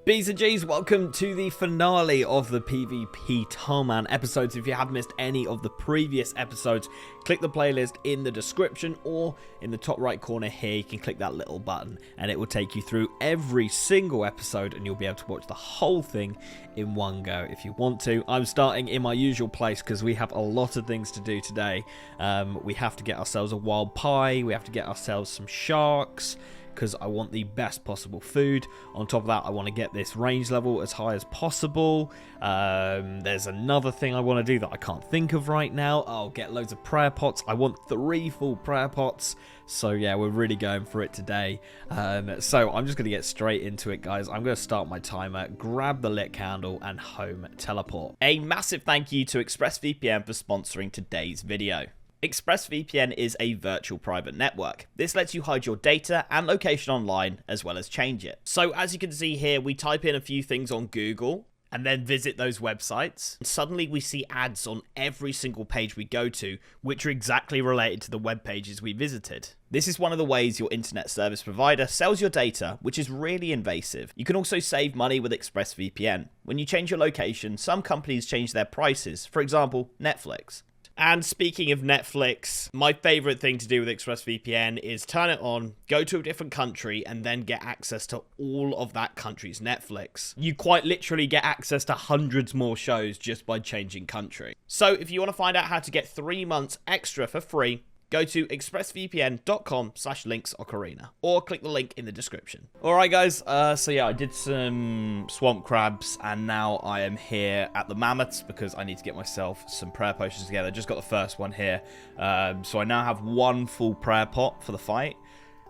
B's and G's, welcome to the finale of the PvP TILEMAN episodes. If you have missed any of the previous episodes, click the playlist in the description, or in the top right corner here, you can click that little button and it will take you through every single episode and you'll be able to watch the whole thing in one go if you want to. I'm starting in my usual place because we have a lot of things to do today. We have to get ourselves a wild pie, we have to get ourselves some sharks, because I want the best possible food. On top of that, I want to get this range level as high as possible. There's another thing I want to do that I can't think of right now. I'll get loads of prayer pots. I want 3 full prayer pots. So yeah, we're really going for it today. So I'm just going to get straight into it, guys. I'm going to start my timer, grab the lit candle, and home teleport. A massive thank you to ExpressVPN for sponsoring today's video. ExpressVPN is a virtual private network. This lets you hide your data and location online, as well as change it. So as you can see here, we type in a few things on Google and then visit those websites. And suddenly we see ads on every single page we go to, which are exactly related to the web pages we visited. This is one of the ways your internet service provider sells your data, which is really invasive. You can also save money with ExpressVPN. When you change your location, some companies change their prices. For example, Netflix. And speaking of Netflix, my favorite thing to do with ExpressVPN is turn it on, go to a different country, and then get access to all of that country's Netflix. You quite literally get access to hundreds more shows just by changing country. So if you want to find out how to get 3 months extra for free, go to expressvpn.com/Linksocarina or click the link in the description. Alright guys, so yeah, I did some swamp crabs and now I am here at the mammoths because I need to get myself some prayer potions together. Just got the first one here. So I now have 1 full prayer pot for the fight.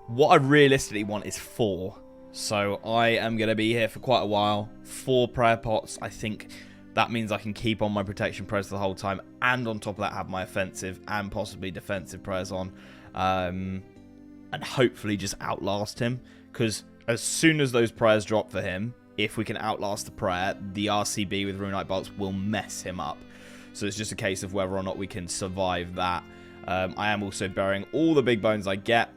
What I realistically want is 4. So I am going to be here for quite a while. 4 prayer pots, I think. That means I can keep on my protection prayers the whole time, and on top of that have my offensive and possibly defensive prayers on, and hopefully just outlast him, because as soon as those prayers drop for him, if we can outlast the prayer, the RCB with Runite Bolts will mess him up. So it's just a case of whether or not we can survive that. I am also burying all the big bones I get.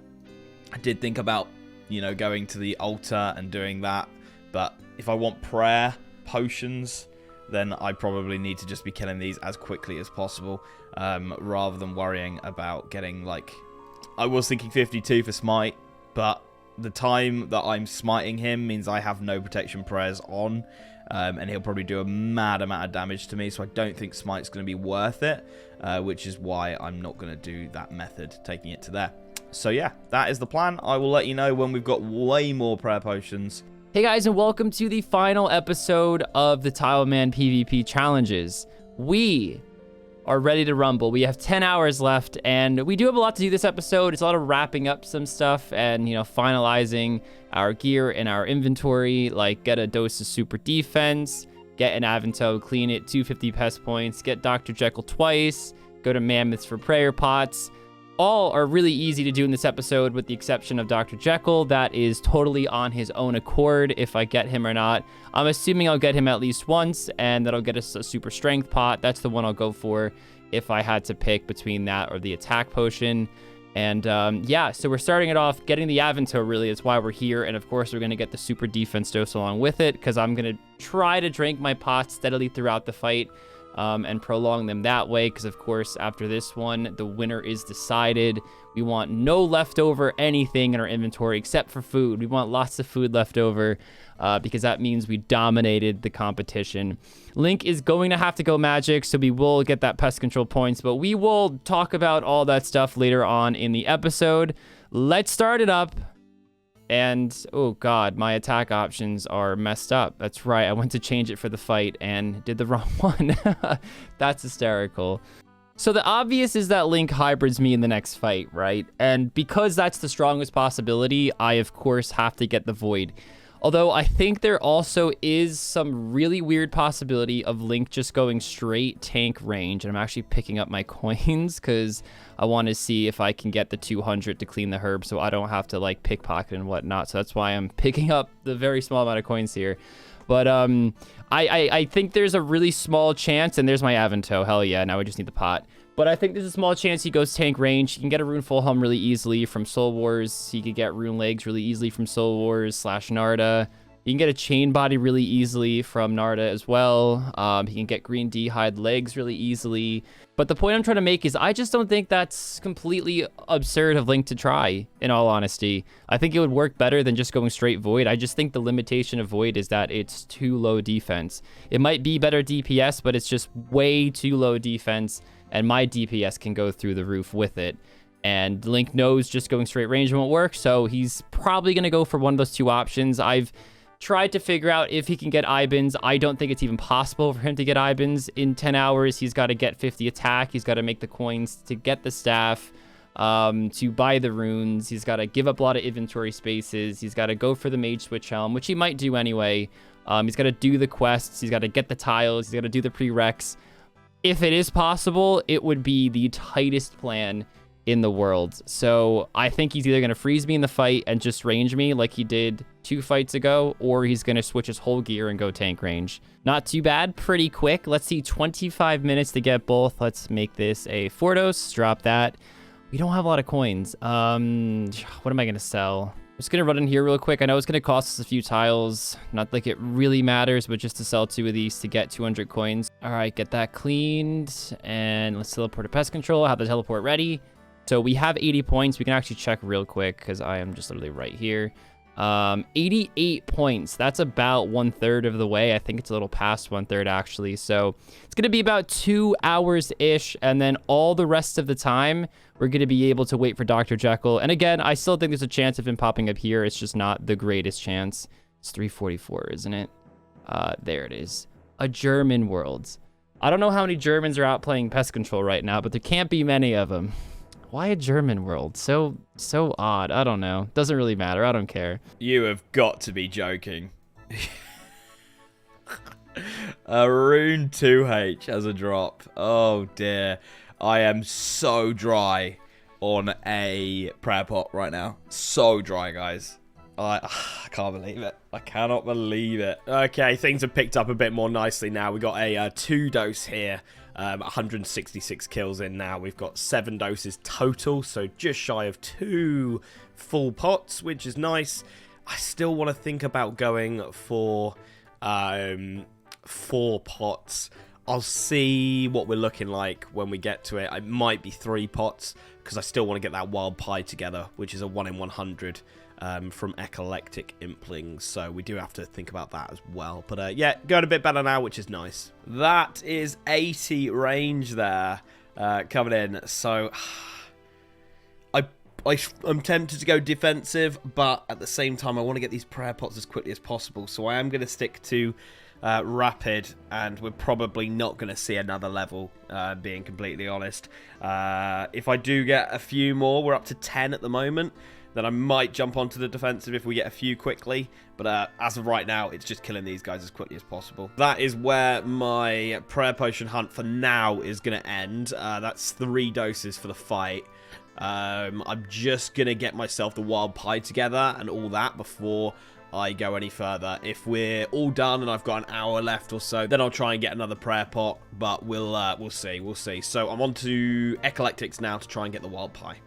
I did think about, you know, going to the altar and doing that, but if I want prayer potions, then I probably need to just be killing these as quickly as possible, rather than worrying about getting, like, I was thinking 52 for smite, but the time that I'm smiting him means I have no protection prayers on, and he'll probably do a mad amount of damage to me, so I don't think smite's going to be worth it, which is why I'm not going to do that method, taking it to there. So yeah, that is the plan. I will let you know when we've got way more prayer potions. Hey guys, and welcome to the final episode of the TILEMAN PvP challenges. We are ready to rumble. We have 10 hours left, and we do have a lot to do this episode. It's a lot of wrapping up some stuff and, you know, finalizing our gear and our inventory, like get a dose of super defense, get an Avento, clean it, 250 pest points, get Dr. Jekyll twice, go to mammoths for prayer pots. All are really easy to do in this episode, with the exception of Dr. Jekyll. That is totally on his own accord if I get him or not. I'm assuming I'll get him at least once, and that'll get us a super strength pot. That's the one I'll go for if I had to pick between that or the attack potion. And yeah, so we're starting it off getting the Avento, really is why we're here. And of course, we're going to get the super defense dose along with it, because I'm going to try to drink my pots steadily throughout the fight. And prolong them that way, because of course after this one the winner is decided. We want no leftover anything in our inventory except for food. We want lots of food left over, because that means we dominated the competition. Link is going to have to go magic, so we will get that pest control points, but we will talk about all that stuff later on in the episode. Let's start it up. And oh god, my attack options are messed up. That's right, I went to change it for the fight and did the wrong one. That's hysterical. So the obvious is that Link hybrids me in the next fight, right? And because that's the strongest possibility, I of course have to get the Void. Although I think there also is some really weird possibility of Link just going straight tank range. And I'm actually picking up my coins because I want to see if I can get the 200 to clean the herb so I don't have to like pickpocket and whatnot. So that's why I'm picking up the very small amount of coins here. But I think there's a really small chance, and there's my Avento. Hell yeah, now we just need the pot. But I think there's a small chance he goes tank range. He can get a Rune Full Helm really easily from Soul Wars. He could get Rune Legs really easily from Soul Wars / Narda. You can get a chain body really easily from Narda as well. He can get green D-hide legs really easily. But the point I'm trying to make is I just don't think that's completely absurd of Link to try, in all honesty. I think it would work better than just going straight Void. I just think the limitation of Void is that it's too low defense. It might be better DPS, but it's just way too low defense, and my DPS can go through the roof with it. And Link knows just going straight range won't work, so he's probably going to go for one of those two options. I've tried to figure out if he can get Ibans. I don't think it's even possible for him to get Ibans in 10 hours. He's got to get 50 attack. He's got to make the coins to get the staff, to buy the runes. He's got to give up a lot of inventory spaces. He's got to go for the mage switch helm, which he might do anyway. He's got to do the quests. He's got to get the tiles. He's got to do the prereqs. If it is possible, it would be the tightest plan in the world. So I think he's either going to freeze me in the fight and just range me like he did 2 fights ago, or he's going to switch his whole gear and go tank range. Not too bad, pretty quick. Let's see, 25 minutes to get both. Let's make this a Fordos, drop that. We don't have a lot of coins. What am I going to sell? I'm just going to run in here real quick. I know it's going to cost us a few tiles. Not like it really matters, but just to sell 2 of these to get 200 coins. All right, get that cleaned. And let's teleport to pest control. Have the teleport ready. So we have 80 points. We can actually check real quick because I am just literally right here. 88 points. That's about 1/3 of the way. I think it's a little past 1/3 actually. So it's going to be about 2 hours-ish. And then all the rest of the time, we're going to be able to wait for Dr. Jekyll. And again, I still think there's a chance of him popping up here. It's just not the greatest chance. It's 344, isn't it? There it is. A German world. I don't know how many Germans are out playing pest control right now, but there can't be many of them. Why a German world? So odd. I don't know. Doesn't really matter. I don't care. You have got to be joking. A rune 2H as a drop. Oh dear. I am so dry on a prayer pot right now. So dry, guys. I can't believe it. I cannot believe it. Okay, things have picked up a bit more nicely now. We got a 2 dose here. 166 kills in now. We've got 7 doses total, so just shy of 2 full pots, which is nice. I still want to think about going for 4 pots. I'll see what we're looking like when we get to it. It might be 3 pots because I still want to get that wild pie together, which is a 1 in 100 from Eclectic Implings. So we do have to think about that as well. But yeah, going a bit better now, which is nice. That is 80 range there coming in. So I'm tempted to go defensive, but at the same time, I want to get these prayer pots as quickly as possible. So I am going to stick to rapid, and we're probably not going to see another level, being completely honest. If I do get a few more, we're up to 10 at the moment, then I might jump onto the defensive if we get a few quickly. But as of right now, it's just killing these guys as quickly as possible. That is where my prayer potion hunt for now is going to end. That's 3 doses for the fight. I'm just going to get myself the wild pie together and all that before I go any further. If we're all done and I've got an hour left or so, then I'll try and get another prayer pot, but we'll see. So I'm on to Eclectics now to try and get the wild pie.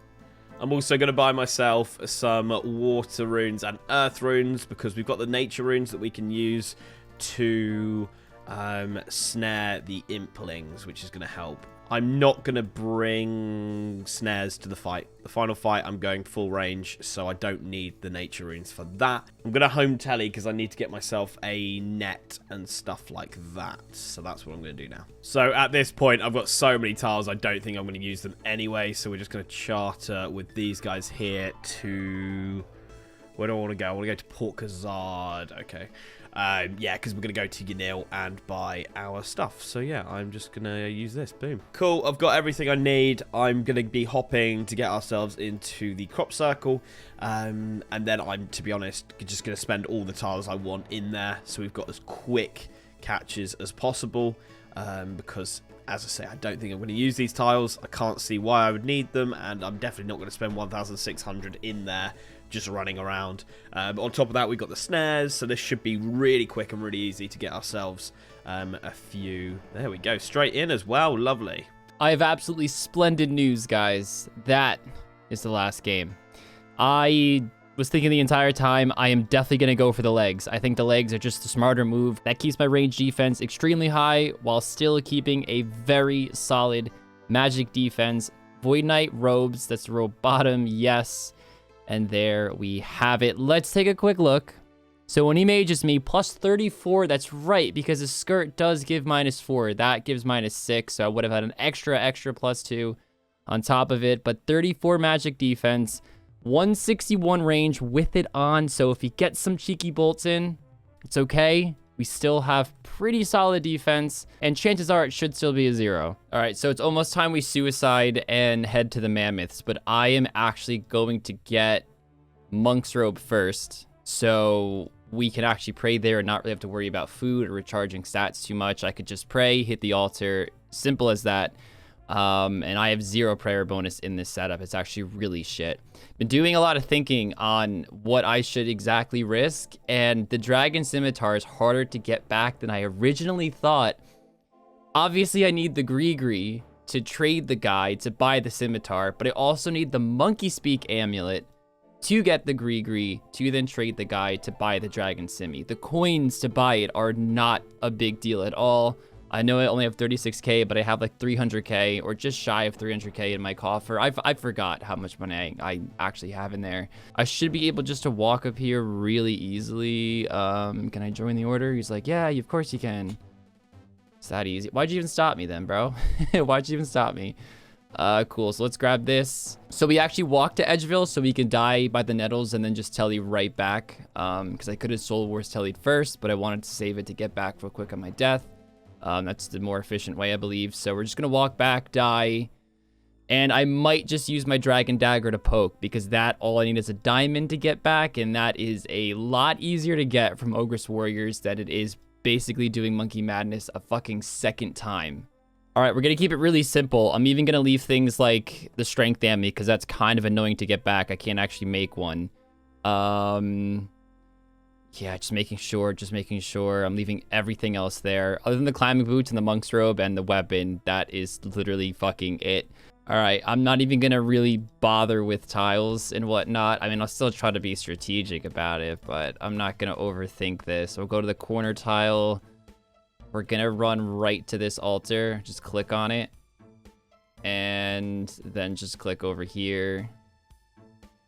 I'm also going to buy myself some water runes and earth runes because we've got the nature runes that we can use to snare the implings, which is going to help. I'm not going to bring snares to the fight. The final fight, I'm going full range, so I don't need the nature runes for that. I'm going to home telly because I need to get myself a net and stuff like that. So that's what I'm going to do now. So at this point, I've got so many tiles, I don't think I'm going to use them anyway. So we're just going to charter with these guys here to... Where do I want to go? I want to go to Port Khazard. Okay. Yeah, because we're going to go to Yanil and buy our stuff. So yeah, I'm just going to use this. Boom. Cool. I've got everything I need. I'm going to be hopping to get ourselves into the crop circle. And then I'm, to be honest, just going to spend all the tiles I want in there. So we've got as quick catches as possible. Because, as I say, I don't think I'm going to use these tiles. I can't see why I would need them. And I'm definitely not going to spend 1,600 in there just running around. On top of that, we've got the snares, so this should be really quick and really easy to get ourselves a few. There we go, straight in as well. Lovely. I have absolutely splendid news, guys. That is the last game. I Was thinking the entire time, I am definitely going to go for the legs. I think the legs are just a smarter move. That keeps my range defense extremely high while still keeping a very solid magic defense. Void Knight robes, that's the robe bottom, yes. And there we have it. Let's take a quick look. So when he mages me, plus 34, that's right, because his skirt does give -4. That gives -6, so I would have had an extra +2 on top of it. But 34 magic defense, 161 range with it on, so if he gets some cheeky bolts in, it's okay. We still have pretty solid defense, and chances are it should still be a 0. All right, so it's almost time we suicide and head to the mammoths, but I am actually going to get Monk's Robe first, so we can actually pray there and not really have to worry about food or recharging stats too much. I could just pray, hit the altar, simple as that. And I have 0 prayer bonus in this setup. It's actually really shit. Been doing a lot of thinking on what I should exactly risk, and the Dragon Scimitar is harder to get back than I originally thought. Obviously, I need the Gree to trade the guy to buy the Scimitar, but I also need the Monkey Speak Amulet to get the Gree to then trade the guy to buy the Dragon Simi. The coins to buy it are not a big deal at all. I know I only have 36k, but I have like 300k or just shy of 300k in my coffer. I forgot how much money I actually have in there. I should be able just to walk up here really easily. Can I join the order? He's like, yeah, of course you can. It's that easy. Why'd you even stop me then, bro? Why'd you even stop me? Cool. So let's grab this. So we actually walk to Edgeville so we can die by the nettles and then just telly right back. Because I could have Soul Wars tellied first, but I wanted to save it to get back real quick on my death. That's the more efficient way, I believe. So we're just going to walk back, die. And I might just use my Dragon Dagger to poke, because that all I need is a diamond to get back. And that is a lot easier to get from Ogress Warriors than it is basically doing Monkey Madness a fucking second time. All right, we're going to keep it really simple. I'm even going to leave things like the Strength Ammy, because that's kind of annoying to get back. I can't actually make one. Yeah, just making sure. I'm leaving everything else there. Other than the climbing boots and the monk's robe and the weapon, that is literally fucking it. All right, I'm not even going to really bother with tiles and whatnot. I mean, I'll still try to be strategic about it, but I'm not going to overthink this. We'll go to the corner tile. We're going to run right to this altar. Just click on it. And then just click over here.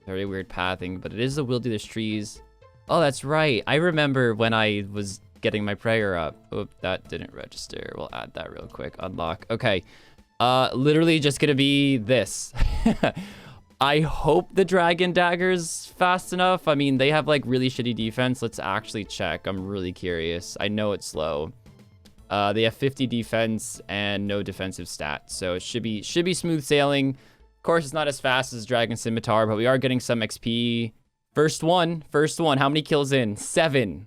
Very weird pathing, but it is the Wilderness Trees. Oh, that's right. I remember when I was getting my prayer up. Oh, that didn't register. We'll add that real quick. Unlock. Okay. Literally just gonna be this. I hope the Dragon Dagger's fast enough. I mean, they have like really shitty defense. Let's actually check. I'm really curious. I know it's slow. They have 50 defense and no defensive stats, so it should be smooth sailing. Of course, it's not as fast as Dragon Scimitar, but we are getting some XP. First one. How many kills in? 7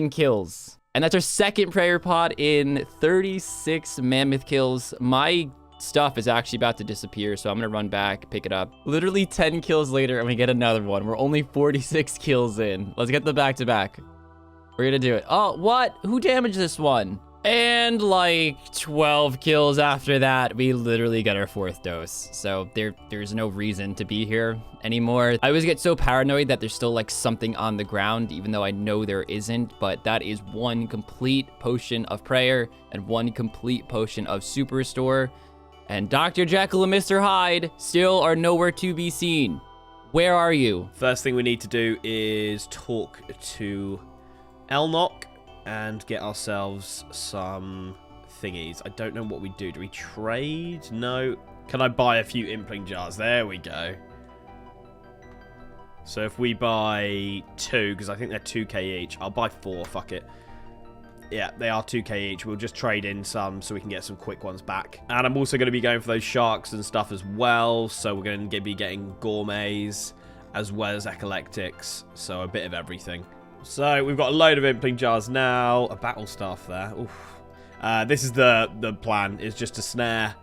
kills. And that's our second prayer pod in 36 mammoth kills. My stuff is actually about to disappear, so I'm going to run back, pick it up. Literally 10 kills later, and we get another one. We're only 46 kills in. Let's get the back-to-back. We're going to do it. Oh, what? Who damaged this one? And like 12 kills after that, we literally got our 4th dose. So there's no reason to be here anymore. I always get so paranoid that there's still like something on the ground, even though I know there isn't. But that is 1 complete potion of prayer and 1 complete potion of super restore. And Dr. Jekyll and Mr. Hyde still are nowhere to be seen. Where are you? First thing we need to do is talk to Elnock and get ourselves some thingies. I don't know what we do. Do we trade? No. Can I buy a few impling jars? There we go. So if we buy 2, because I think they're 2k each. I'll buy 4, fuck it. Yeah, they are 2k each. We'll just trade in some so we can get some quick ones back. And I'm also going to be going for those sharks and stuff as well. So we're going to be getting gourmets as well as eclectics. So a bit of everything. So we've got a load of impling jars now. A battle staff there. Oof. This is the plan, is just to snare,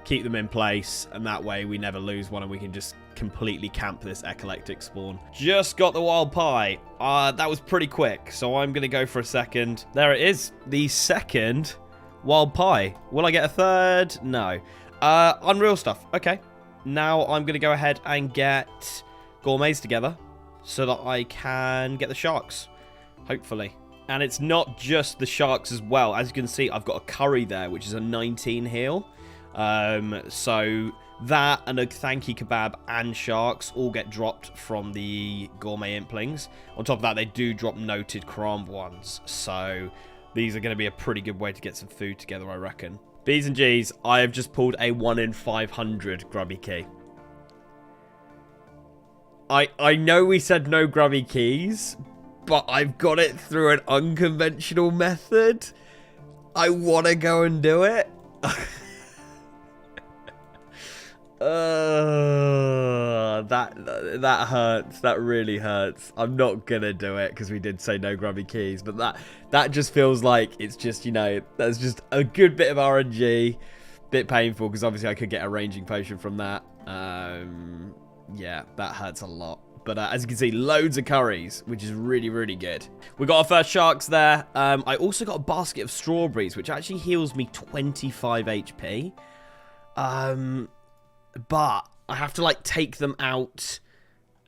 keep them in place, and that way we never lose one and we can just completely camp this eclectic spawn. Just got the wild pie. That was pretty quick, so I'm going to go for a second. There it is, the second wild pie. Will I get a third? No. Unreal stuff. Okay. Now I'm going to go ahead and get gourmets together so that I can get the sharks, hopefully. And it's not just the sharks as well. As you can see, I've got a curry there, which is a 19 heal. So that and a thanky kebab and sharks all get dropped from the gourmet implings. On top of that, they do drop noted cramp ones. So these are going to be a pretty good way to get some food together, I reckon. B's and G's, I have just pulled a 1 in 500 grubby key. I know we said no grubby keys, but I've got it through an unconventional method. I want to go and do it. That hurts. That really hurts. I'm not gonna do it because we did say no grubby keys, but that just feels like it's just, you know, that's just a good bit of RNG. Bit painful because obviously I could get a ranging potion from that. Yeah, that hurts a lot. But as you can see, loads of curries, which is really, really good. We got our first sharks there. I also got a basket of strawberries, which actually heals me 25 HP. But I have to, like, take them out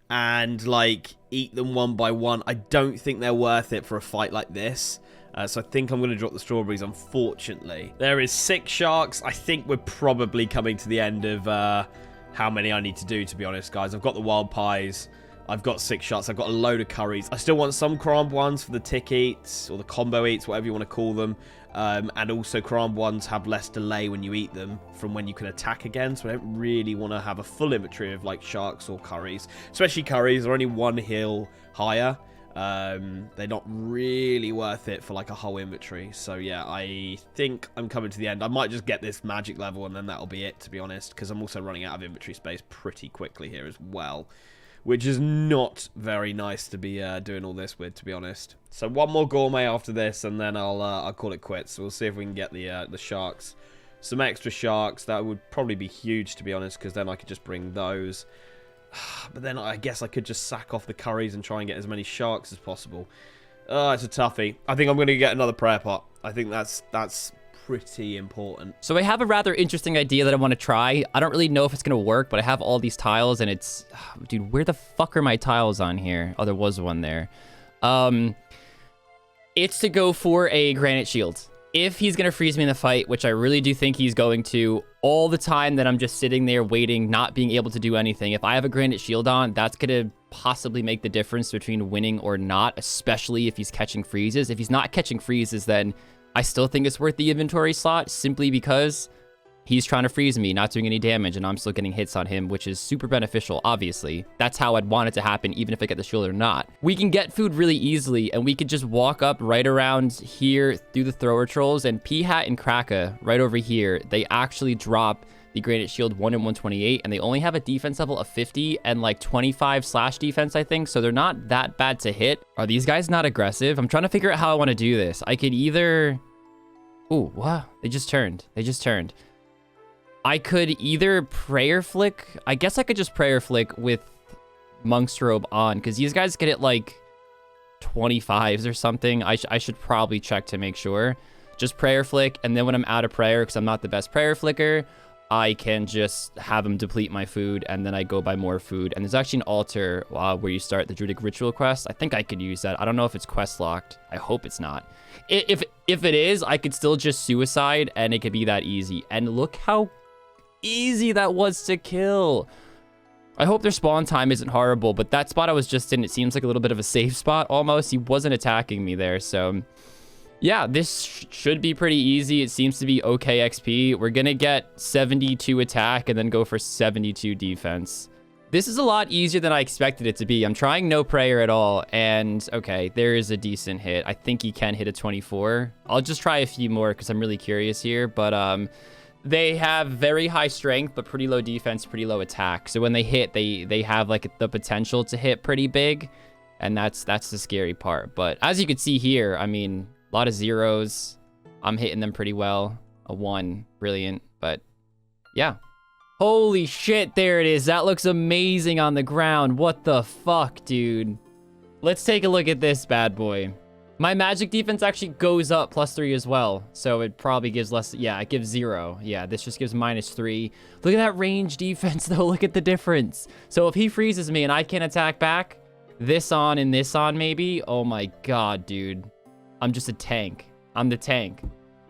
and, like, eat them one by one. I don't think they're worth it for a fight like this. So I think I'm going to drop the strawberries, unfortunately. There is 6 sharks. I think we're probably coming to the end of how many I need to do, to be honest, guys. I've got the wild pies. I've got 6 shots. I've got a load of curries. I still want some cramp ones for the tick eats or the combo eats, whatever you want to call them. And also cramp ones have less delay when you eat them from when you can attack again. So I don't really want to have a full inventory of like sharks or curries. Especially curries. They're only 1 heal higher. They're not really worth it for like a whole inventory. So yeah, I think I'm coming to the end. I might just get this magic level and then that'll be it, to be honest, because I'm also running out of inventory space pretty quickly here as well, which is not very nice to be doing all this with, to be honest. So 1 more gourmet after this and then I'll call it quits. So we'll see if we can get the sharks. Some extra sharks, that would probably be huge, to be honest, because then I could just bring those. But then I guess I could just sack off the curries and try and get as many sharks as possible. It's a toughie. I think I'm going to get another prayer pot. I think that's pretty important. So I have a rather interesting idea that I want to try. I don't really know if it's going to work, but I have all these tiles and it's... Dude, where the fuck are my tiles on here? Oh, there was one there. It's to go for a granite shield. If he's going to freeze me in the fight, which I really do think he's going to, all the time that I'm just sitting there waiting, not being able to do anything, if I have a granite shield on, that's going to possibly make the difference between winning or not, especially if he's catching freezes. If he's not catching freezes, then I still think it's worth the inventory slot, simply because he's trying to freeze me, not doing any damage, and I'm still getting hits on him, which is super beneficial, obviously. That's how I'd want it to happen, even if I get the shield or not. We can get food really easily, and we could just walk up right around here through the thrower trolls, and P-Hat and Kraka, right over here, they actually drop the granite shield 1 in 128, and they only have a defense level of 50 and like 25 slash defense, I think, so they're not that bad to hit. Are these guys not aggressive? I'm trying to figure out how I want to do this. I could either... Ooh, wow, they just turned. They just turned. I could either prayer flick. I guess I could just prayer flick with Monk's Robe on, because these guys get it like 25s or something. I should probably check to make sure. Just prayer flick, and then when I'm out of prayer, because I'm not the best prayer flicker, I can just have them deplete my food, and then I go buy more food. And there's actually an altar where you start the Druidic Ritual quest. I think I could use that. I don't know if it's quest locked. I hope it's not. If it is, I could still just suicide, and it could be that easy. And look how easy that was to kill. I hope their spawn time isn't horrible, but that spot I was just in, it seems like a little bit of a safe spot almost. He wasn't attacking me there, so yeah, this should be pretty easy. It seems to be okay XP. We're gonna get 72 attack and then go for 72 defense. This is a lot easier than I expected it to be. I'm trying no prayer at all, and okay, there is a decent hit. I think he can hit a 24. I'll just try a few more because I'm really curious here, but they have very high strength, but pretty low defense, pretty low attack. So when they hit, they have like the potential to hit pretty big, and that's the scary part. But as you can see here, I mean, a lot of zeros. I'm hitting them pretty well. A 1, brilliant. But yeah. Holy shit, there it is. That looks amazing on the ground. What the fuck, dude? Let's take a look at this bad boy. My magic defense actually goes up +3 as well. So it probably gives less. Yeah, it gives 0. Yeah, this just gives -3. Look at that range defense, though. Look at the difference. So if he freezes me and I can't attack back, this on and this on maybe. Oh my god, dude. I'm just a tank. I'm the tank.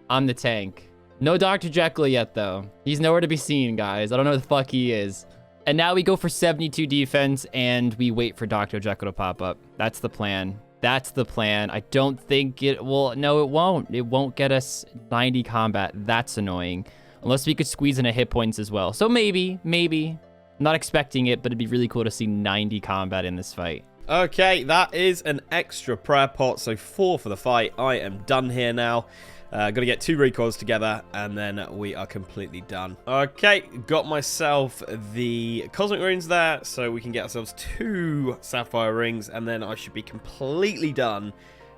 I'm the tank. No Dr. Jekyll yet, though. He's nowhere to be seen, guys. I don't know where the fuck he is. And now we go for 72 defense, and we wait for Dr. Jekyll to pop up. That's the plan. That's the plan. I don't think it will. No, it won't. It won't get us 90 combat. That's annoying. Unless we could squeeze in a hit points as well. So maybe. I'm not expecting it, but it'd be really cool to see 90 combat in this fight. Okay, that is an extra prayer pot, so 4 for the fight. I am done here now. Gotta get 2 recoils together, and then we are completely done. Okay, got myself the cosmic runes there, so we can get ourselves 2 sapphire rings, and then I should be completely done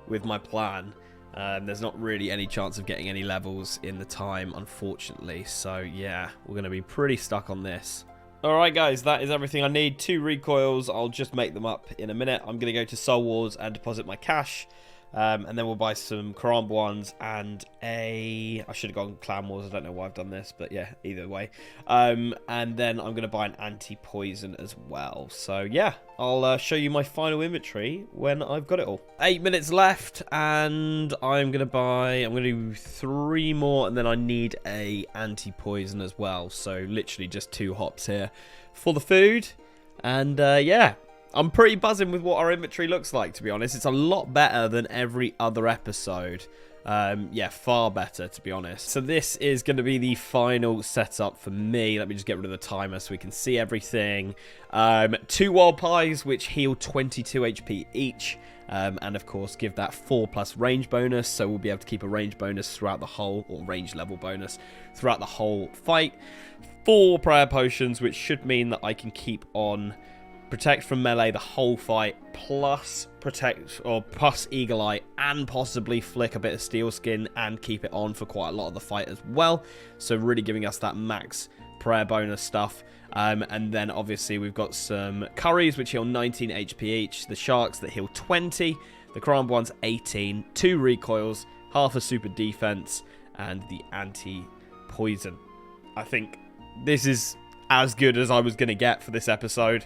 with my plan. There's not really any chance of getting any levels in the time, unfortunately, so yeah, we're gonna be pretty stuck on this. Alright guys, that is everything I need. 2 recoils, I'll just make them up in a minute. I'm going to go to Soul Wars and deposit my cash. And then we'll buy some Karambwa ones and I should have gone Clan Wars. I don't know why I've done this, but yeah, either way. And then I'm going to buy an anti-poison as well. So yeah, I'll show you my final inventory when I've got it all. 8 minutes left, and I'm going to do 3 more, and then I need a anti-poison as well. So literally just 2 hops here for the food. And yeah. I'm pretty buzzing with what our inventory looks like, to be honest. It's a lot better than every other episode. Yeah, far better, to be honest. So this is going to be the final setup for me. Let me just get rid of the timer so we can see everything. 2 wild pies, which heal 22 HP each. And of course, give that 4+ range bonus. So we'll be able to keep a range bonus throughout the whole, or range level bonus, throughout the whole fight. 4 prayer potions, which should mean that I can keep on protect from melee the whole fight, plus protect or plus eagle eye, and possibly flick a bit of steel skin and keep it on for quite a lot of the fight as well. So really giving us that max prayer bonus stuff. And then obviously we've got some curries which heal 19 HP each, the sharks that heal 20, the Karambwa ones 18, 2 recoils, half a super defense, and the anti-poison. I think this is as good as I was going to get for this episode.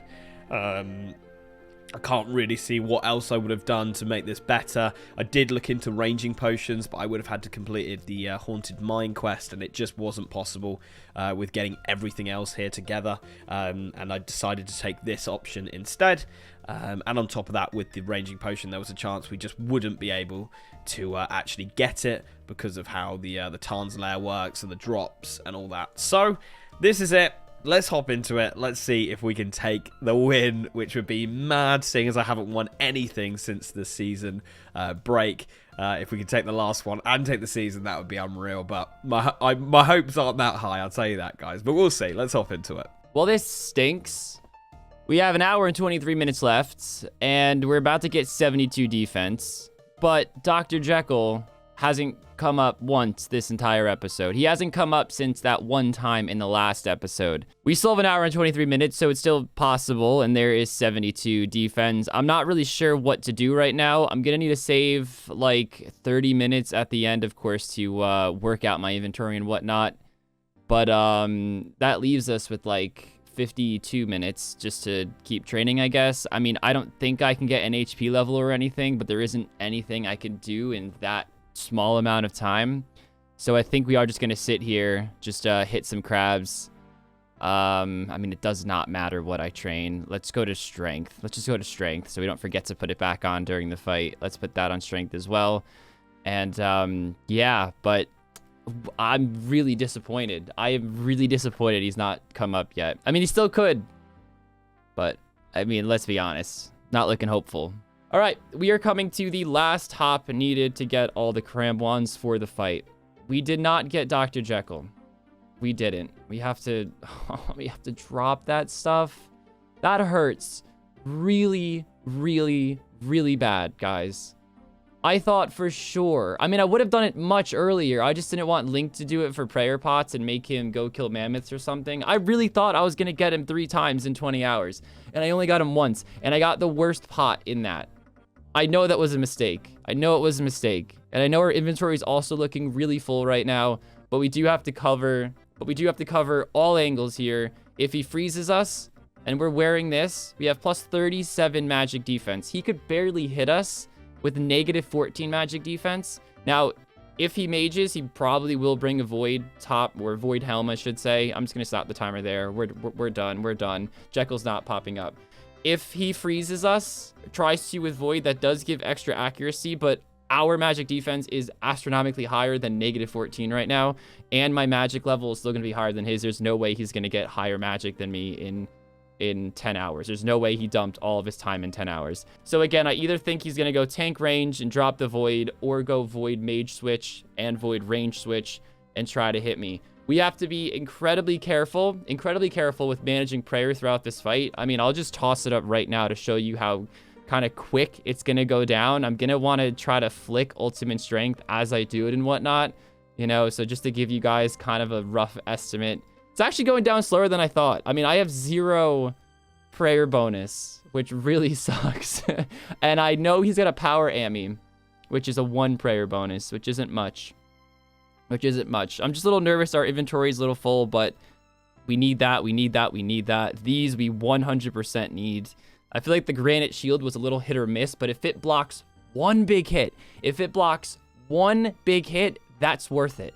I can't really see what else I would have done to make this better. I did look into ranging potions, but I would have had to complete the Haunted Mine quest, and it just wasn't possible with getting everything else here together. And I decided to take this option instead. And on top of that, with the ranging potion, there was a chance we just wouldn't be able to actually get it because of how the Tarn's lair works and the drops and all that. So this is it. Let's hop into it. Let's see if we can take the win, which would be mad, seeing as I haven't won anything since the season break. If we could take the last one and take the season, that would be unreal. But my hopes aren't that high, I'll tell you that, guys. But we'll see. Let's hop into it. Well, this stinks. We have 1 hour and 23 minutes left, and we're about to get 72 defense. But Dr. Jekyll hasn't come up once this entire episode. He hasn't come up since that one time in the last episode. We still have 1 hour and 23 minutes, so it's still possible, and there is 72 defense. I'm not really sure what to do right now. I'm gonna need to save like 30 minutes at the end, of course, to work out my inventory and whatnot. But that leaves us with like 52 minutes just to keep training, I guess. I mean, I don't think I can get an HP level or anything, but there isn't anything I could do in that small amount of time. So I think we are just gonna sit here, just hit some crabs. I mean, it does not matter what I train. Let's go to strength. Let's just go to strength so we don't forget to put it back on during the fight. Let's put that on strength as well. And yeah, but I'm really disappointed. I am really disappointed he's not come up yet. I mean, he still could, but I mean, let's be honest, not looking hopeful. All right, we are coming to the last hop needed to get all the Karambwans for the fight. We did not get Dr. Jekyll. We didn't. We have to drop that stuff. That hurts really, really, really bad, guys. I thought for sure. I mean, I would have done it much earlier. I just didn't want Link to do it for prayer pots and make him go kill mammoths or something. I really thought I was going to get him 3 times in 20 hours. And I only got him once. And I got the worst pot in that. I know that was a mistake. I know it was a mistake. And I know our inventory is also looking really full right now, but we do have to cover all angles here. If he freezes us and we're wearing this, we have plus 37 magic defense. He could barely hit us with negative 14 magic defense. Now, if he mages, he probably will bring a void top, or void helm, I should say. I'm just going to stop the timer there. We're done. We're done. Jekyll's not popping up. If he freezes us, tries to with void, that does give extra accuracy, but our magic defense is astronomically higher than negative 14 right now, and my magic level is still going to be higher than his. There's no way he's going to get higher magic than me in 10 hours. There's no way he dumped all of his time in 10 hours. So again, I either think he's going to go tank range and drop the void, or go void mage switch and void range switch and try to hit me. We have to be incredibly careful with managing prayer throughout this fight. I mean, I'll just toss it up right now to show you how kind of quick it's going to go down. I'm going to want to try to flick ultimate strength as I do it and whatnot, you know, so just to give you guys kind of a rough estimate. It's actually going down slower than I thought. I mean, I have 0 prayer bonus, which really sucks. And I know he's got a power Ami, which is a 1 prayer bonus, which isn't much. I'm just a little nervous. Our inventory is a little full, but we need that. These we 100% need. I feel like the granite shield was a little hit or miss, but if it blocks one big hit, that's worth it.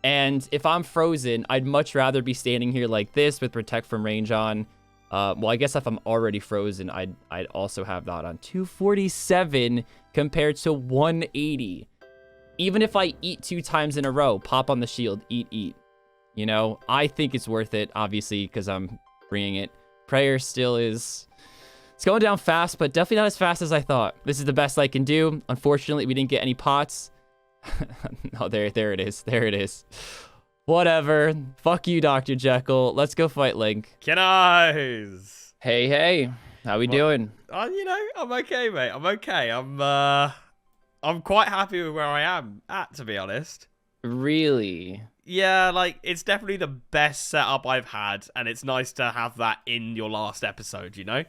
And if I'm frozen, I'd much rather be standing here like this with protect from range on. Well, I guess if I'm already frozen, I'd also have that on. 247 compared to 180. Even if I eat 2 times in a row, pop on the shield, eat. You know, I think it's worth it, obviously, because I'm bringing it. Prayer still is... It's going down fast, but definitely not as fast as I thought. This is the best I can do. Unfortunately, we didn't get any pots. No, there it is. Whatever. Fuck you, Dr. Jekyll. Let's go fight Link. Kiddos! Hey. How we doing? You know, I'm okay, mate. I'm okay. I'm quite happy with where I am at, to be honest. Really? Yeah, like, it's definitely the best setup I've had, and it's nice to have that in your last episode, you know?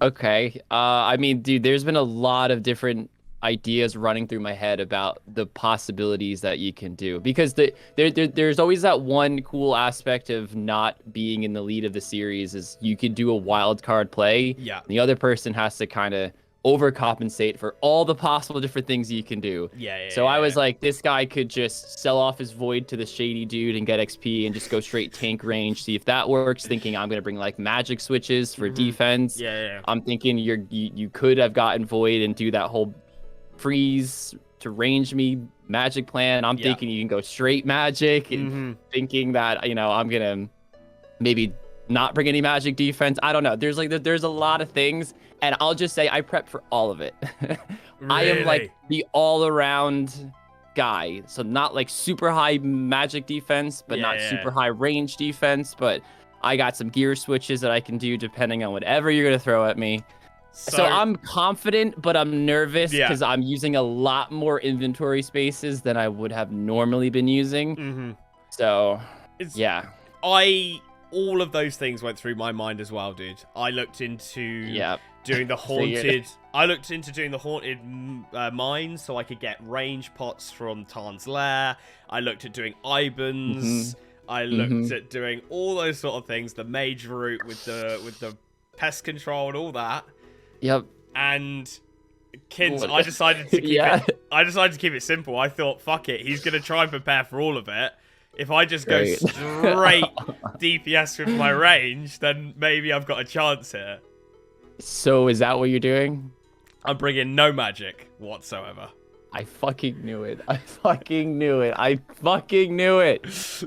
Okay. I mean, dude, there's been a lot of different ideas running through my head about the possibilities that you can do, because there's always that one cool aspect of not being in the lead of the series is you could do a wild card play. Yeah. The other person has to kind of overcompensate for all the possible different things you can do. So I was like, this guy could just sell off his void to the shady dude and get XP and just go straight tank range, see if that works, thinking I'm gonna bring like magic switches for defense. I'm thinking you could have gotten void and do that whole freeze to range me magic plan. I'm thinking you can go straight magic, and thinking that, you know, I'm gonna maybe not bring any magic defense. I don't know. There's a lot of things, and I'll just say I prepped for all of it. Really? I am like the all-around guy, so not like super high magic defense, but not super high range defense. But I got some gear switches that I can do depending on whatever you're gonna throw at me. So I'm confident, but I'm nervous because I'm using a lot more inventory spaces than I would have normally been using. So all of those things went through my mind as well, dude. I looked into doing the haunted. I looked into doing the haunted mines so I could get range pots from Tarn's lair. I looked at doing Ibans. I looked at doing all those sort of things. The mage route with the pest control and all that. And kids, I decided to keep it. I decided to keep it simple. I thought, fuck it, he's gonna try and prepare for all of it. If I just go straight DPS with my range, then maybe I've got a chance here. So is that what you're doing? I'm bringing no magic whatsoever. I fucking knew it. I fucking knew it.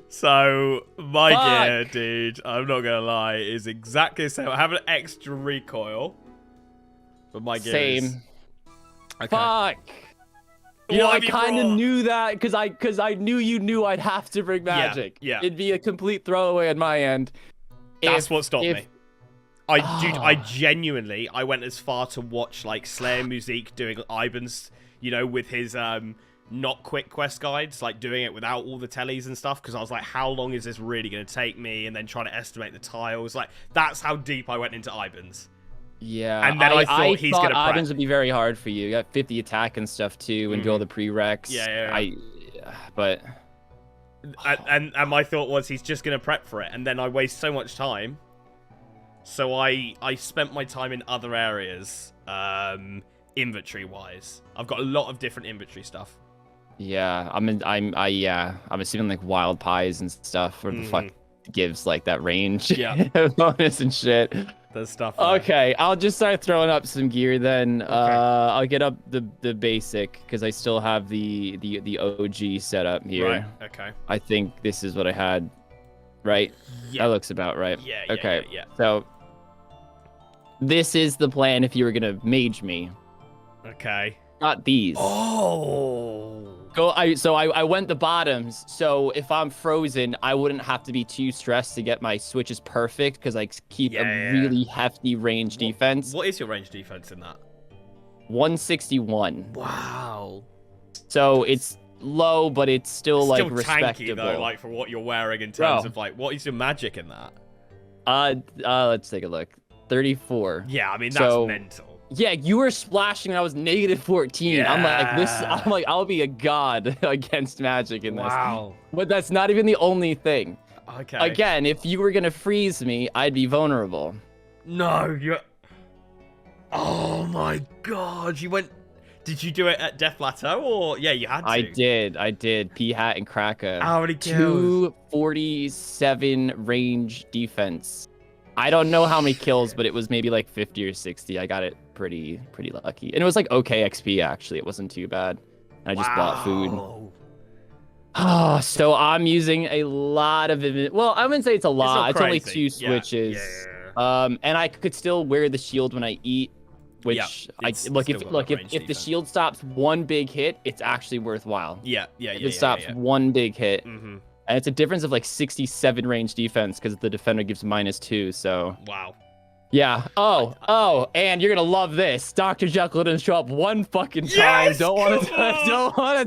So my gear, dude, I'm not gonna lie, is exactly the same. I have an extra recoil, but my gear is... Okay. Fuck. You know, I kind of knew that because I knew you knew I'd have to bring magic. It'd be a complete throwaway on my end. That's what stopped me. I genuinely, I went as far to watch like Slayer Musique doing Ibans, you know, with his not quick quest guides, like doing it without all the tellies and stuff, because I was like, how long is this really going to take me? And then trying to estimate the tiles. Like, that's how deep I went into Ibans. Yeah, And then I thought he's gonna prep. items would be very hard for you. You got 50 attack and stuff too, and do all the prereqs. Yeah. But and my thought was he's just gonna prep for it, and then I waste so much time. So I spent my time in other areas, inventory wise. I've got a lot of different inventory stuff. yeah, I'm assuming like wild pies and stuff, or the fuck gives like that range bonus and shit. There's stuff. Okay, I'll just start throwing up some gear then. Okay. I'll get up the basic because I still have the OG setup here. Right. Okay. I think this is what I had. Right. Yeah. That looks about right. Yeah. Okay. Yeah. So this is the plan if you were gonna mage me. Okay. Not these. Oh. I went the bottoms, so if I'm frozen, I wouldn't have to be too stressed to get my switches perfect because I keep a really hefty range defense. What is your range defense in that? 161. Wow. So it's low, but it's still like tanky, respectable. though, like for what you're wearing in terms of like what is your magic in that? Let's take a look. 34. Yeah, I mean that's mental. Yeah, you were splashing and I was negative 14. Yeah. I'm like, I'll be a god against magic in this. Wow. But that's not even the only thing. Okay. Again, if you were gonna freeze me, I'd be vulnerable. No, you're... Oh my god, you went... Did you do it at Death Plateau or... Yeah, you had to. I did. P-Hat and Kraka. How many kills? 247 range defense. I don't know how many kills, but it was maybe like 50 or 60. I got it pretty lucky. And it was like okay XP, actually. It wasn't too bad. I just bought food. Oh, so I'm using a lot of it. Well, I wouldn't say it's a lot. It's only 2 switches. Yeah. And I could still wear the shield when I eat, which if the shield stops one big hit, it's actually worthwhile. If it stops one big hit. And it's a difference of like 67 range defense because the defender gives -2. So wow. Yeah. Oh, and you're gonna love this. Dr. Jekyll didn't show up one fucking time. Yes, don't want to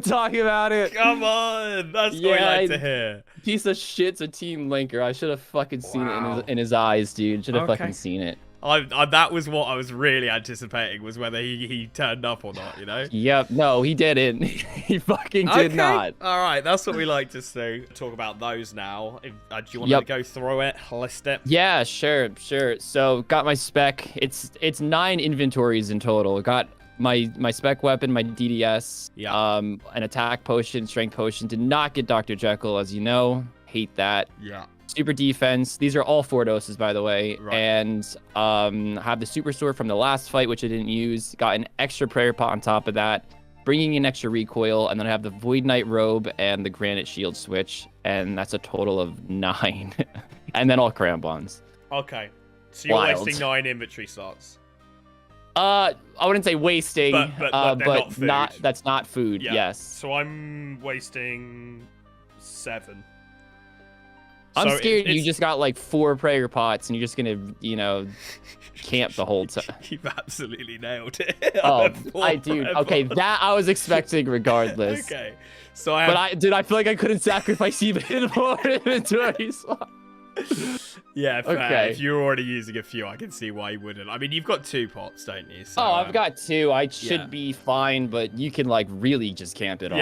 talk about it. Come on, that's what I like to hear. Piece of shit's a team linker. I should have fucking seen it in his eyes, dude. Should have fucking seen it. That was what I was really anticipating, was whether he turned up or not, you know? Yep, no, he didn't. He fucking did not. All right, that's what we like to see. Talk about those now. Do you want to go through it, list it? Yeah, sure. So got my spec. It's 9 inventories in total. Got my spec weapon, my DDS, an attack potion, strength potion. Did not get Dr. Jekyll, as you know. Hate that. Yeah. Super defense. These are all 4 doses, by the way. Right. And have the super sword from the last fight, which I didn't use. Got an extra prayer pot on top of that, bringing in extra recoil. And then I have the Void Knight robe and the granite shield switch. And that's a total of 9. And then all crampons. Okay. So you're wasting 9 inventory slots. I wouldn't say wasting, but not food. That's not food. Yeah. Yes. So I'm wasting 7. I'm scared you just got like 4 prayer pots and you're just gonna, camp the whole time. You've absolutely nailed it. I do. Okay, that I was expecting regardless. Okay, so I feel like I couldn't sacrifice even more inventory slot. Yeah, fair. Okay. If you're already using a few, I can see why you wouldn't. I mean, you've got 2 pots, don't you? So, I've got 2. I should be fine, but you can like really just camp it all.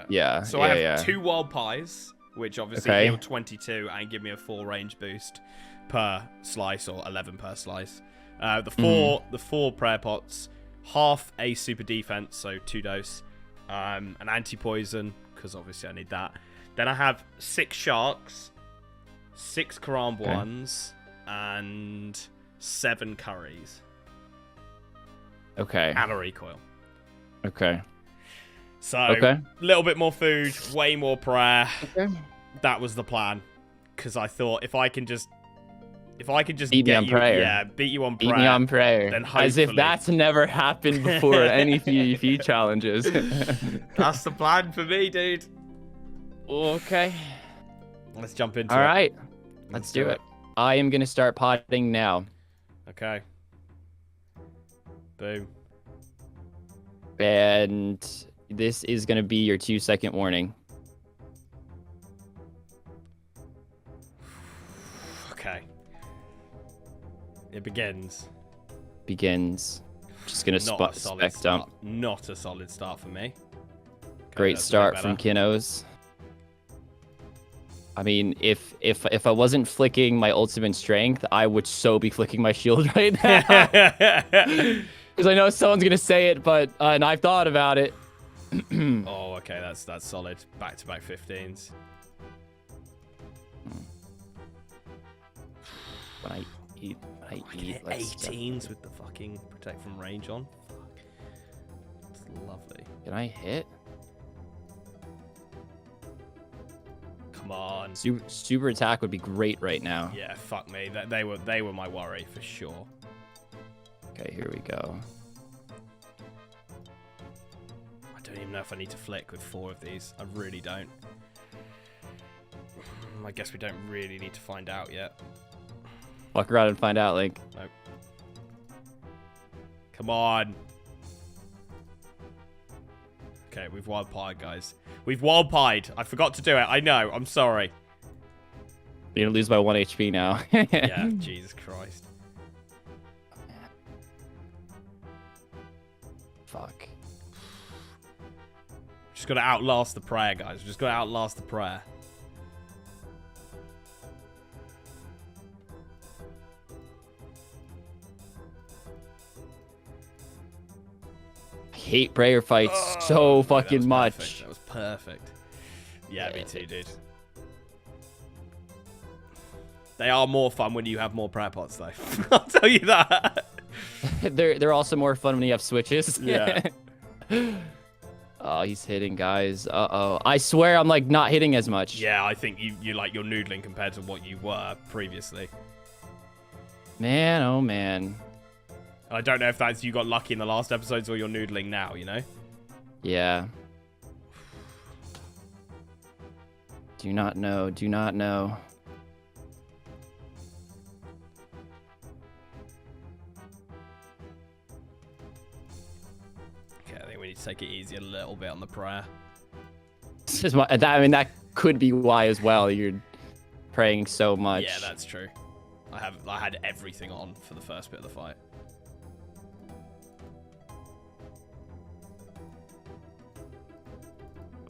Yeah. So I have 2 wild pies, which obviously heal 22 and give me a 4 range boost per slice, or 11 per slice. The 4 prayer pots, half a super defense, so 2 dose, an anti-poison, because obviously I need that. Then I have 6 sharks, 6 Karam ones, and 7 curries. Okay. And a recoil. Okay. So, a little bit more food, way more prayer. Okay. That was the plan. Because I thought, if I can just beat me on prayer. Yeah, beat you on prayer. Beat me on prayer. Then hopefully... As if that's never happened before in any PvP challenges. That's the plan for me, dude. Okay. Let's jump into it. All right. Let's do it. I am going to start potting now. Okay. Boom. And this is going to be your 2-second warning. Okay. It begins. begins. Just gonna Not a solid spec start. dump. Not a solid start for me. Okay, Great that's a bit start from better. Kinnos. I mean, if I wasn't flicking my ultimate strength, I would so be flicking my shield right now. Because I know someone's gonna say it, but and I've thought about it. Oh, okay, that's solid. Back-to-back 15s. When I eat, I can hit let's 18s with the fucking protect from range on. Fuck. It's lovely. Can I hit? Come on. Super attack would be great right now. Yeah, fuck me. They were my worry for sure. Okay, here we go. I don't even know if I need to flick with 4 of these. I really don't. I guess we don't really need to find out yet. Walk around and find out, Link. Nope. Come on. Okay, we've wild pied, guys. We've wild pied. I forgot to do it. I know. I'm sorry. You're gonna lose by 1 HP now. Yeah, Jesus Christ. Fuck. Just gotta outlast the prayer, guys. Just gotta outlast the prayer. I hate prayer fights so fucking much. Perfect. That was perfect. Yeah, me too, dude. They are more fun when you have more prayer pots, though. I'll tell you that. They're also more fun when you have switches. Yeah. Oh, he's hitting, guys. Uh-oh. I swear I'm, like, not hitting as much. Yeah, I think you're noodling compared to what you were previously. Man, oh, man. I don't know if that's you got lucky in the last episodes or you're noodling now, you know? Yeah. Do not know. Do not know. Okay, I think we need to take it easy a little bit on the prayer. I mean, that could be why as well. You're praying so much. Yeah, that's true. I had everything on for the first bit of the fight.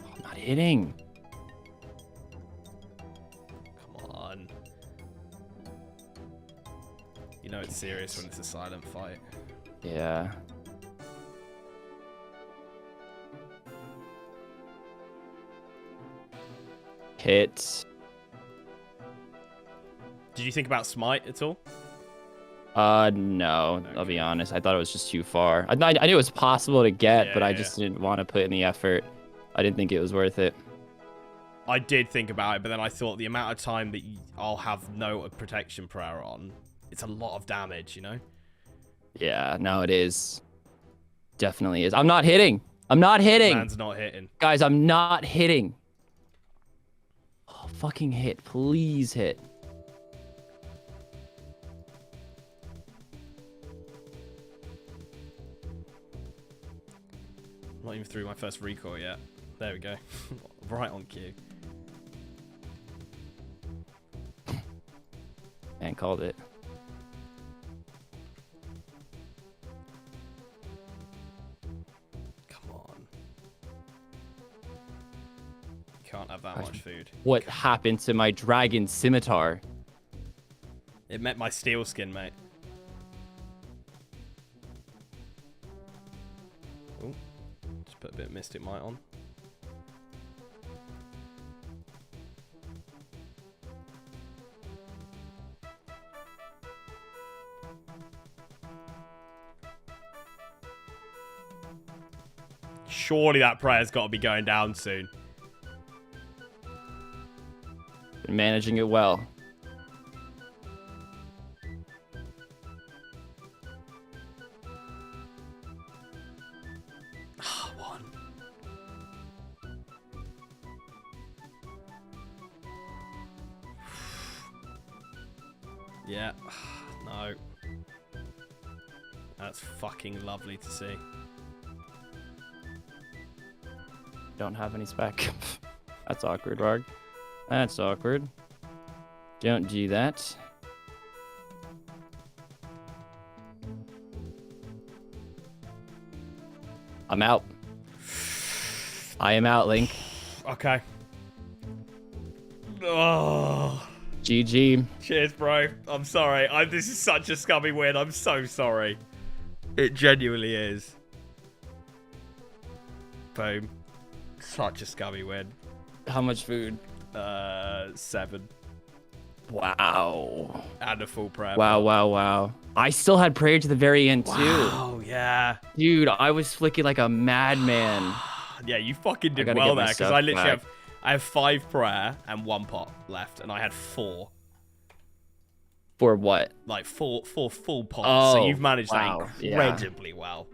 Oh, I'm not hitting. Come on. You know it's serious when it's a silent fight. Yeah. Hit. Did you think about smite at all? No. Okay. I'll be honest. I thought it was just too far. I knew it was possible to get, Yeah, but I yeah. just didn't want to put in the effort. I didn't think it was worth it. I did think about it, but then I thought the amount of time that I'll have no protection prayer on, it's a lot of damage, you know? Yeah, no, it is. Definitely is. I'm not hitting. I'm not hitting. Man's not hitting. Guys, I'm not hitting. Oh, fucking hit. Please hit. I'm not even through my first recoil yet. There we go. Right on cue. And called it. Come on. Can't have that much food. What happened to my dragon scimitar? It met my steel skin, mate. Oh, just put a bit of Mystic Might on. Surely that prayer's got to be going down soon. Been managing it well. One. Yeah. No. That's fucking lovely to see. Don't have any spec. That's awkward, Rargh. That's awkward. Don't do that. I'm out. I am out, Link. Okay. Oh. GG. Cheers, bro. I'm sorry. This is such a scummy win. I'm so sorry. It genuinely is. Boom. Such a scummy win. How much food? 7. Wow. And a full prep. Wow. I still had prayer to the very end, too. Oh, yeah. Dude, I was flicking like a madman. Yeah, you fucking did gotta well get there, my because stuff I literally back. I have 5 prayer and 1 pot left, and I had 4. For what? Like, four full pots, Oh, so you've managed wow. that incredibly well.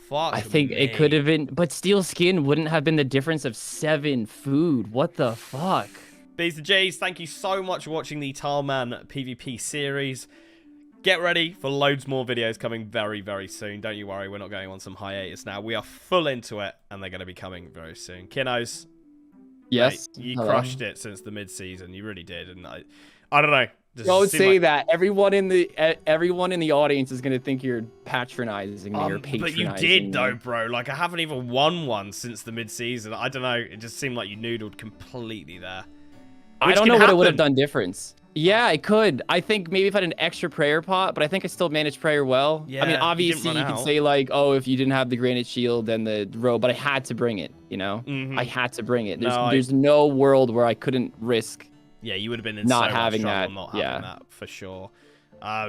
Fuck I think it could have been, but steel skin wouldn't have been the difference of 7 food. What the fuck? B's and J's, thank you so much for watching the TILEMAN PvP series. Get ready for loads more videos coming very, very soon. Don't you worry, we're not going on some hiatus now. We are full into it, and they're going to be coming very soon. Kinnos, Yes. mate, you Hello. crushed it since the mid-season. You really did, and I don't know. Don't say that. Everyone in the audience is gonna think you're patronizing me or patronizing But you did, though, bro. Like, I haven't even won one since the mid-season. I don't know. It just seemed like you noodled completely there. I don't know what it would have done difference. Yeah, it could. I think maybe if I had an extra prayer pot, but I think I still managed prayer well. Yeah, I mean, obviously you could say like, oh, if you didn't have the granite shield and the robe, but I had to bring it, you know? I had to bring it. There's no world where I couldn't risk. Yeah, you would have been in not so having much trouble that. not having that, for sure.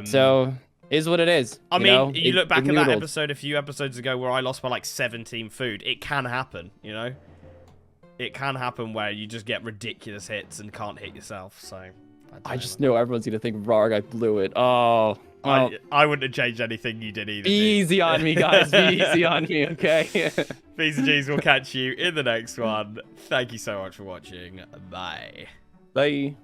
So, is what it is. I mean, know? you look back at that noodled. episode a few episodes ago where I lost by like 17 food. It can happen, you know? It can happen where you just get ridiculous hits and can't hit yourself, so... I just know everyone's going to think, rargh, I blew it. Oh. Well, I wouldn't have changed anything you did either. Be easy on me, guys. Be easy on me, okay? B's and G's will catch you in the next one. Thank you so much for watching. Bye. Bye.